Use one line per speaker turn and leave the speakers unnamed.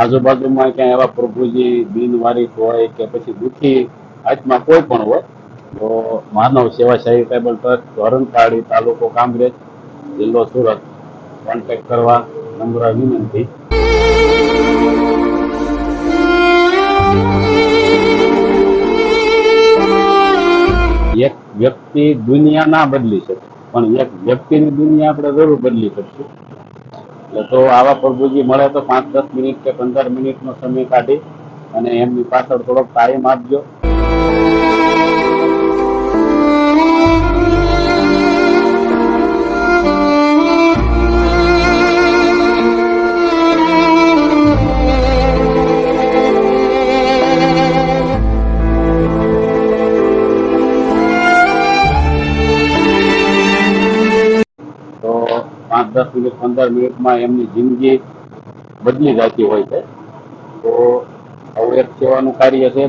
આજુબાજુમાં ક્યાંય એવા પ્રભુજી બિનવારિક હોય કે પછી દુઃખી આત્મા કોઈ પણ હોય તો માનવ સેવા ચેરિટેબલ ટ્રસ્ટ ધોરણપાડી, તાલુકો કામરેજ, જિલ્લો સુરત, કોન્ટેક્ટ કરવા નમ્ર વિનંતી. એક વ્યક્તિ દુનિયા ના બદલી શકે પણ એક વ્યક્તિની દુનિયા આપણે જરૂર બદલી શકશું. એટલે તો આવા પ્રભુજી મળે તો 5-10 મિનિટ કે 15 મિનિટનો સમય કાઢી અને એમની પાછળ થોડોક ટાઈમ આપજો. તો 5-10 મિનિટ 15 મિનિટમાં એમની જિંદગી બદલી જતી હોય છે. તો આવું એક સેવાનું કાર્ય છે.